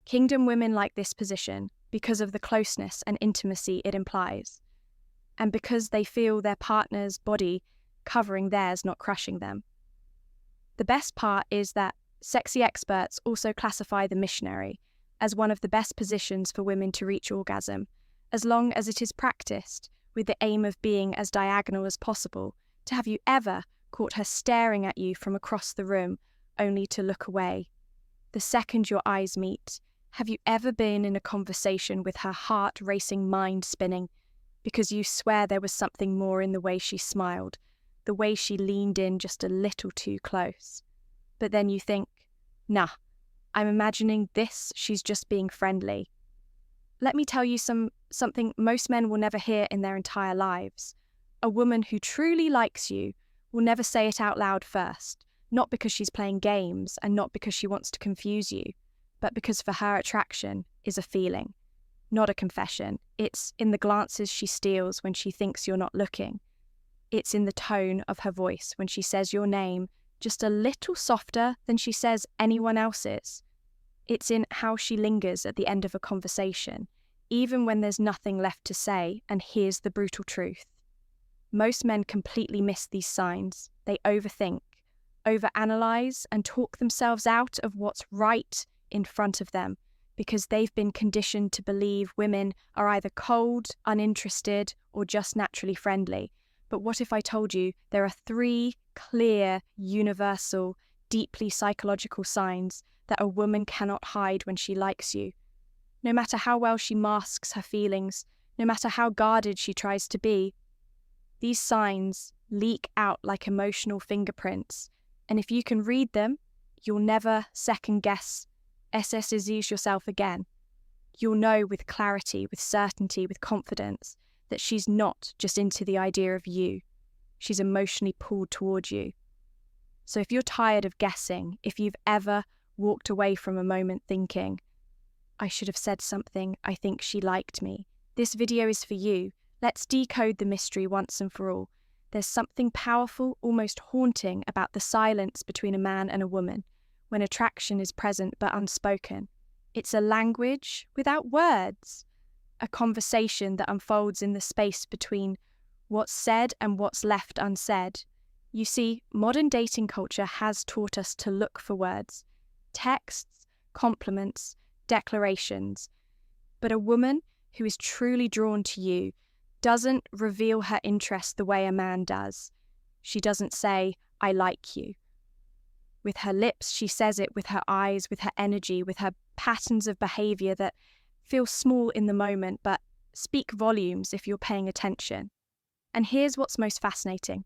Kingdom women like this position because of the closeness and intimacy it implies, and because they feel their partner's body covering theirs, not crushing them. The best part is that sexy experts also classify the missionary as one of the best positions for women to reach orgasm, as long as it is practiced with the aim of being as diagonal as possible. To have you ever caught her staring at you from across the room only to look away? The second your eyes meet, have you ever been in a conversation with her heart racing, mind spinning, because you swear there was something more in the way she smiled, the way she leaned in just a little too close? But then you think, nah, I'm imagining this, she's just being friendly. Let me tell you something most men will never hear in their entire lives. A woman who truly likes you will never say it out loud first, not because she's playing games and not because she wants to confuse you, but because for her attraction is a feeling, not a confession. It's in the glances she steals when she thinks you're not looking. It's in the tone of her voice when she says your name just a little softer than she says anyone else's. It's in how she lingers at the end of a conversation, even when there's nothing left to say. And here's the brutal truth. Most men completely miss these signs. They overthink, overanalyze, and talk themselves out of what's right in front of them because they've been conditioned to believe women are either cold, uninterested, or just naturally friendly. But what if I told you there are 3 clear, universal, deeply psychological signs that a woman cannot hide when she likes you? No matter how well she masks her feelings, no matter how guarded she tries to be, these signs leak out like emotional fingerprints. And if you can read them, you'll never second-guess SSIs yourself again. You'll know with clarity, with certainty, with confidence that she's not just into the idea of you. She's emotionally pulled toward you. So if you're tired of guessing, if you've ever walked away from a moment thinking, I should have said something, I think she liked me, this video is for you. Let's decode the mystery once and for all. There's something powerful, almost haunting, about the silence between a man and a woman when attraction is present but unspoken. It's a language without words, a conversation that unfolds in the space between what's said and what's left unsaid. You see, modern dating culture has taught us to look for words, texts, compliments, declarations. But a woman who is truly drawn to you doesn't reveal her interest the way a man does. She doesn't say, I like you. With her lips, she says it with her eyes, with her energy, with her patterns of behavior that feel small in the moment but speak volumes if you're paying attention. And here's what's most fascinating.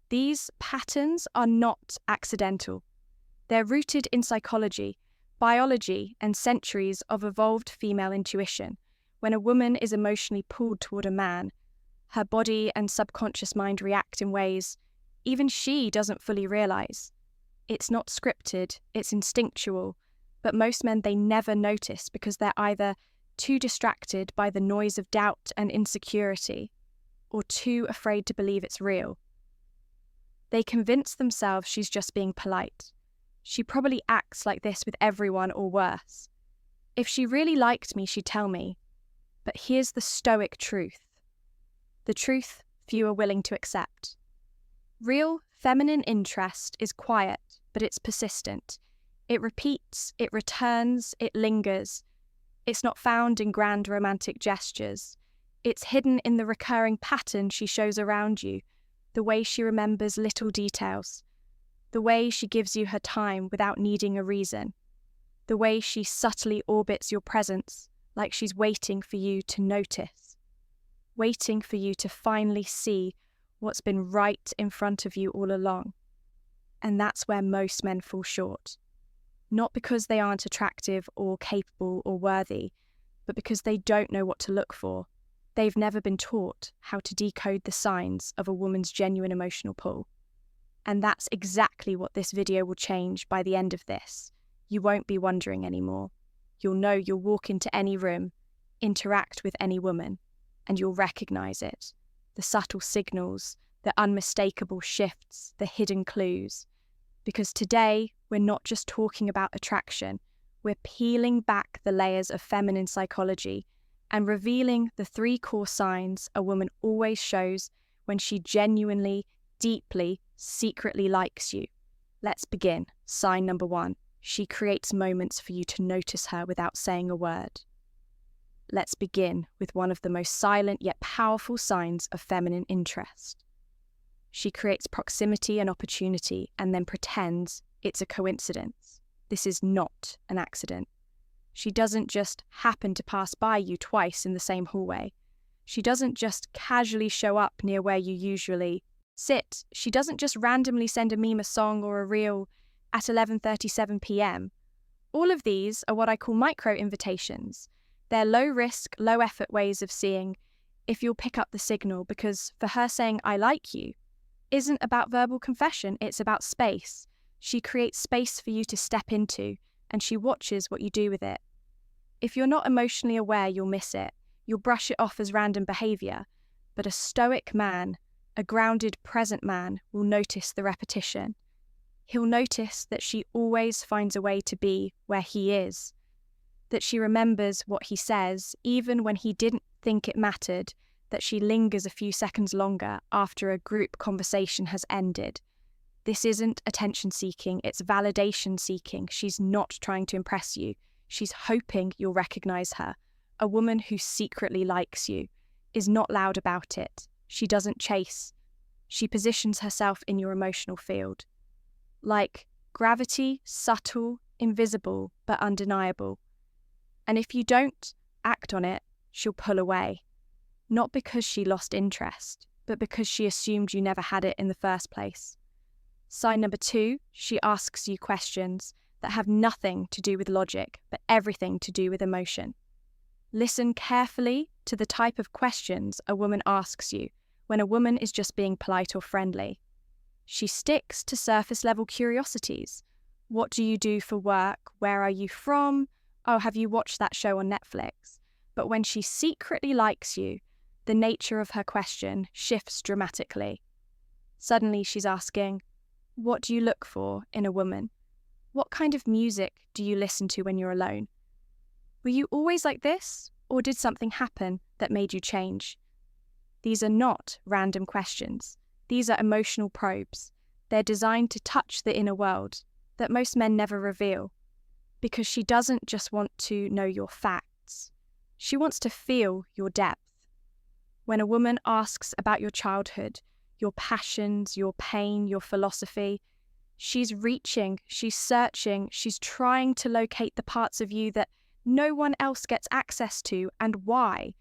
These patterns are not accidental. They're rooted in psychology, biology, and centuries of evolved female intuition. When a woman is emotionally pulled toward a man, her body and subconscious mind react in ways even she doesn't fully realize. It's not scripted, it's instinctual, but most men, they never notice because they're either too distracted by the noise of doubt and insecurity or too afraid to believe it's real. They convince themselves she's just being polite. She probably acts like this with everyone or worse. If she really liked me, she'd tell me. But here's the stoic truth. The truth few are willing to accept. Real feminine interest is quiet, but it's persistent. It repeats, it returns, it lingers. It's not found in grand romantic gestures. It's hidden in the recurring pattern she shows around you, the way she remembers little details, the way she gives you her time without needing a reason, the way she subtly orbits your presence like she's waiting for you to notice, waiting for you to finally see what's been right in front of you all along. And that's where most men fall short. Not because they aren't attractive or capable or worthy, but because they don't know what to look for. They've never been taught how to decode the signs of a woman's genuine emotional pull. And that's exactly what this video will change by the end of this. You won't be wondering anymore. You'll know you'll walk into any room, interact with any woman, and you'll recognize it. The subtle signals, the unmistakable shifts, the hidden clues. Because today, we're not just talking about attraction, we're peeling back the layers of feminine psychology and revealing the 3 core signs a woman always shows when she genuinely, deeply, secretly likes you. Let's begin. Sign number 1. She creates moments for you to notice her without saying a word. Let's begin with one of the most silent yet powerful signs of feminine interest. She creates proximity and opportunity and then pretends it's a coincidence. This is not an accident. She doesn't just happen to pass by you twice in the same hallway. She doesn't just casually show up near where you usually sit. She doesn't just randomly send a meme, a song, or a reel at 11:37 p.m. All of these are what I call micro-invitations. They're low-risk, low-effort ways of seeing if you'll pick up the signal, because for her saying, "I like you," isn't about verbal confession, it's about space. She creates space for you to step into, and she watches what you do with it. If you're not emotionally aware, you'll miss it. You'll brush it off as random behavior. But a stoic man, a grounded, present man, will notice the repetition. He'll notice that she always finds a way to be where he is, that she remembers what he says, even when he didn't think it mattered, that she lingers a few seconds longer after a group conversation has ended. This isn't attention-seeking, it's validation-seeking. She's not trying to impress you. She's hoping you'll recognize her. A woman who secretly likes you is not loud about it. She doesn't chase. She positions herself in your emotional field. Like gravity, subtle, invisible, but undeniable. And if you don't act on it, she'll pull away. Not because she lost interest, but because she assumed you never had it in the first place. Sign number 2, she asks you questions that have nothing to do with logic, but everything to do with emotion. Listen carefully to the type of questions a woman asks you when a woman is just being polite or friendly. She sticks to surface-level curiosities. What do you do for work? Where are you from? Oh, have you watched that show on Netflix? But when she secretly likes you, the nature of her question shifts dramatically. Suddenly she's asking, what do you look for in a woman? What kind of music do you listen to when you're alone? Were you always like this, or did something happen that made you change? These are not random questions. These are emotional probes. They're designed to touch the inner world that most men never reveal, because she doesn't just want to know your facts. She wants to feel your depth. When a woman asks about your childhood, your passions, your pain, your philosophy, she's reaching, she's searching, she's trying to locate the parts of you that no one else gets access to. And why?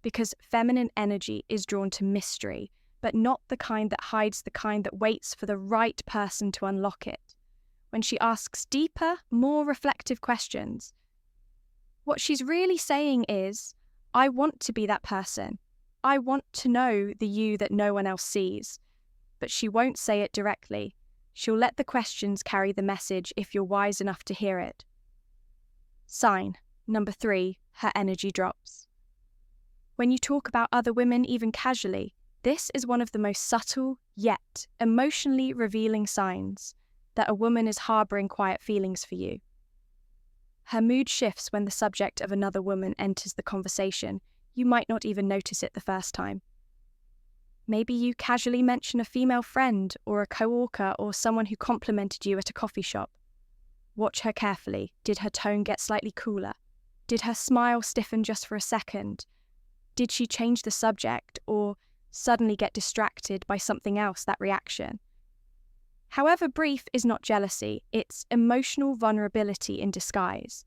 Because feminine energy is drawn to mystery, but not the kind that hides, the kind that waits for the right person to unlock it. When she asks deeper, more reflective questions, what she's really saying is, I want to be that person. I want to know the you that no one else sees. But she won't say it directly. She'll let the questions carry the message if you're wise enough to hear it. Sign number 3, her energy drops. When you talk about other women, even casually, this is one of the most subtle, yet emotionally revealing signs that a woman is harboring quiet feelings for you. Her mood shifts when the subject of another woman enters the conversation. You might not even notice it the first time. Maybe you casually mention a female friend or a co-worker or someone who complimented you at a coffee shop. Watch her carefully. Did her tone get slightly cooler? Did her smile stiffen just for a second? Did she change the subject or suddenly get distracted by something else, that reaction? However brief is not jealousy, it's emotional vulnerability in disguise.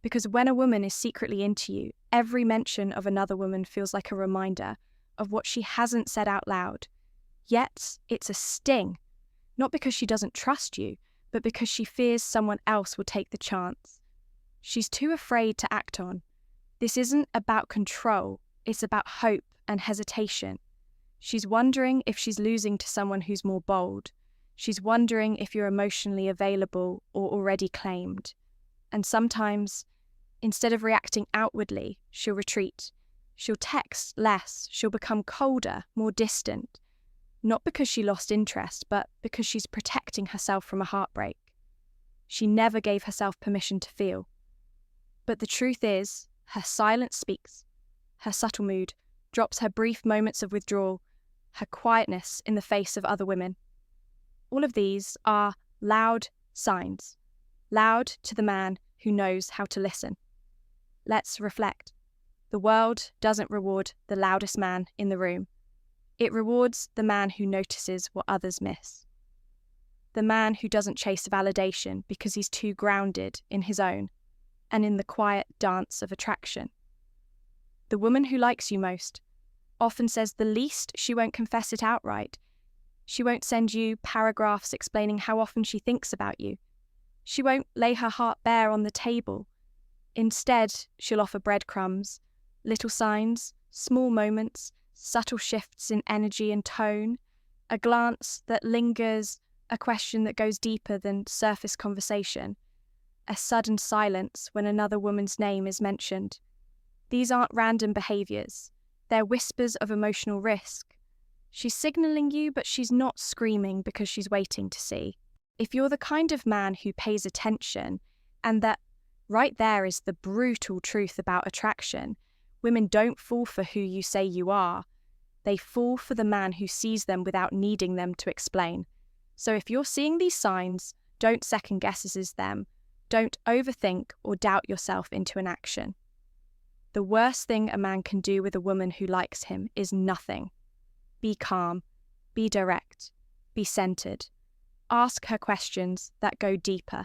Because when a woman is secretly into you, every mention of another woman feels like a reminder of what she hasn't said out loud. Yet, it's a sting, not because she doesn't trust you, but because she fears someone else will take the chance. She's too afraid to act on. This isn't about control, it's about hope and hesitation. She's wondering if she's losing to someone who's more bold. She's wondering if you're emotionally available or already claimed. And sometimes, instead of reacting outwardly, she'll retreat. She'll text less, she'll become colder, more distant. Not because she lost interest, but because she's protecting herself from a heartbreak. She never gave herself permission to feel. But the truth is, her silence speaks. Her subtle mood drops her brief moments of withdrawal, her quietness in the face of other women. All of these are loud signs, loud to the man who knows how to listen. Let's reflect. The world doesn't reward the loudest man in the room. It rewards the man who notices what others miss. The man who doesn't chase validation because he's too grounded in his own and in the quiet dance of attraction. The woman who likes you most often says the least she won't confess it outright. She won't send you paragraphs explaining how often she thinks about you. She won't lay her heart bare on the table. Instead, she'll offer breadcrumbs, little signs, small moments, subtle shifts in energy and tone, a glance that lingers, a question that goes deeper than surface conversation, a sudden silence when another woman's name is mentioned. These aren't random behaviours. They're whispers of emotional risk. She's signalling you, but she's not screaming because she's waiting to see. If you're the kind of man who pays attention, and that right there is the brutal truth about attraction, women don't fall for who you say you are. They fall for the man who sees them without needing them to explain. So if you're seeing these signs, don't second guess it is them. Don't overthink or doubt yourself into inaction. The worst thing a man can do with a woman who likes him is nothing. Be calm, be direct, be centered. Ask her questions that go deeper.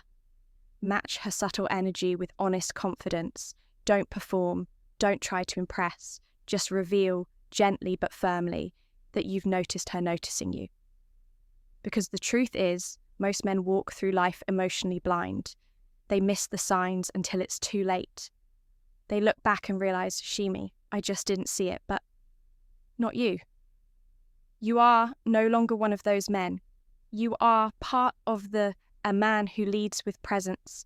Match her subtle energy with honest confidence. Don't perform, don't try to impress. Just reveal, gently but firmly, that you've noticed her noticing you. Because the truth is, most men walk through life emotionally blind. They miss the signs until it's too late. They look back and realize, "Shimi, I just didn't see it," but not you. You are no longer one of those men. You are part of a man who leads with presence,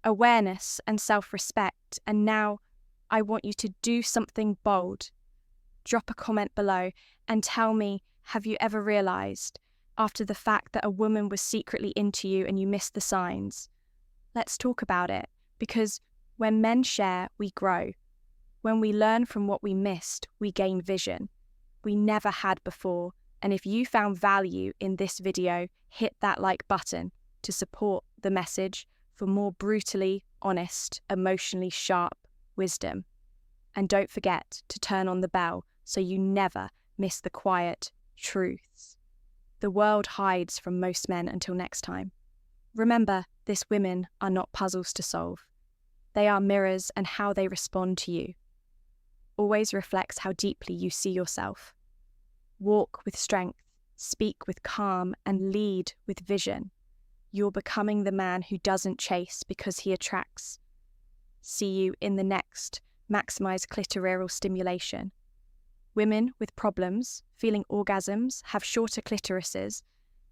awareness and self-respect. And now I want you to do something bold. Drop a comment below and tell me, have you ever realized after the fact that a woman was secretly into you and you missed the signs? Let's talk about it, because when men share, we grow. When we learn from what we missed, we gain vision we never had before. And if you found value in this video, hit that like button to support the message for more brutally honest, emotionally sharp wisdom. And don't forget to turn on the bell so you never miss the quiet truths the world hides from most men. Until next time. Remember, these women are not puzzles to solve. They are mirrors, and how they respond to you always reflects how deeply you see yourself. Walk with strength, speak with calm, and lead with vision. You're becoming the man who doesn't chase because he attracts. See you in the next Maximize Clitoral Stimulation. Women with problems, feeling orgasms, have shorter clitorises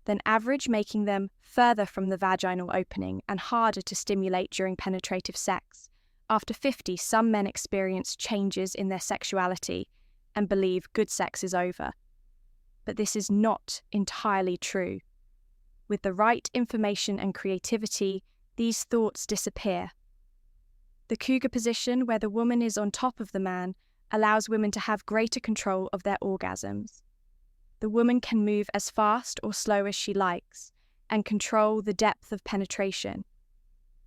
than average, making them further from the vaginal opening and harder to stimulate during penetrative sex. After 50, some men experience changes in their sexuality and believe good sex is over. But this is not entirely true. With the right information and creativity, these thoughts disappear. The cougar position, where the woman is on top of the man, allows women to have greater control of their orgasms. The woman can move as fast or slow as she likes and control the depth of penetration.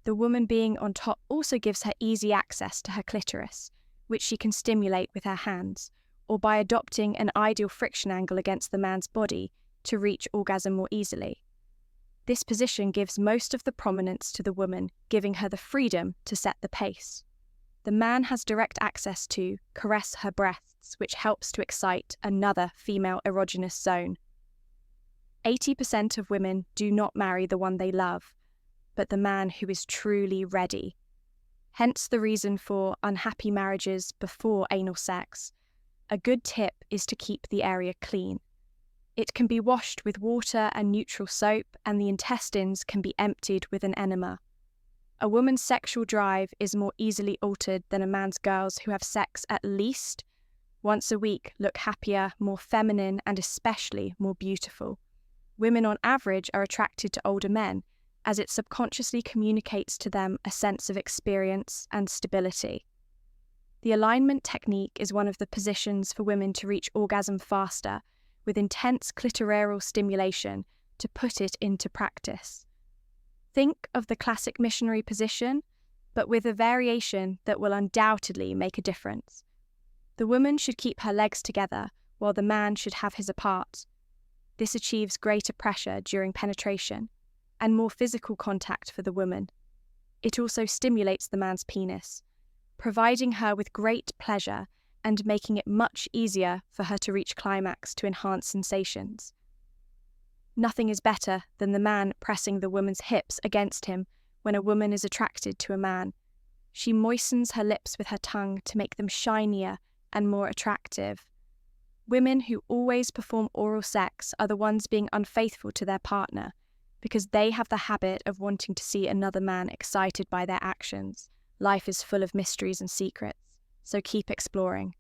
The woman being on top also gives her easy access to her clitoris, which she can stimulate with her hands, or by adopting an ideal friction angle against the man's body to reach orgasm more easily. This position gives most of the prominence to the woman, giving her the freedom to set the pace. The man has direct access to caress her breasts, which helps to excite another female erogenous zone. 80% of women do not marry the one they love, but the man who is truly ready. Hence the reason for unhappy marriages before anal sex. A good tip is to keep the area clean. It can be washed with water and neutral soap, and the intestines can be emptied with an enema. A woman's sexual drive is more easily altered than a man's. Girls who have sex at least once a week look happier, more feminine, and especially more beautiful. Women on average are attracted to older men, as it subconsciously communicates to them a sense of experience and stability. The alignment technique is one of the positions for women to reach orgasm faster, with intense clitoral stimulation to put it into practice. Think of the classic missionary position, but with a variation that will undoubtedly make a difference. The woman should keep her legs together, while the man should have his apart. This achieves greater pressure during penetration and more physical contact for the woman. It also stimulates the man's penis, providing her with great pleasure and making it much easier for her to reach climax to enhance sensations. Nothing is better than the man pressing the woman's hips against him when a woman is attracted to a man. She moistens her lips with her tongue to make them shinier and more attractive. Women who always perform oral sex are the ones being unfaithful to their partner because they have the habit of wanting to see another man excited by their actions. Life is full of mysteries and secrets, so keep exploring.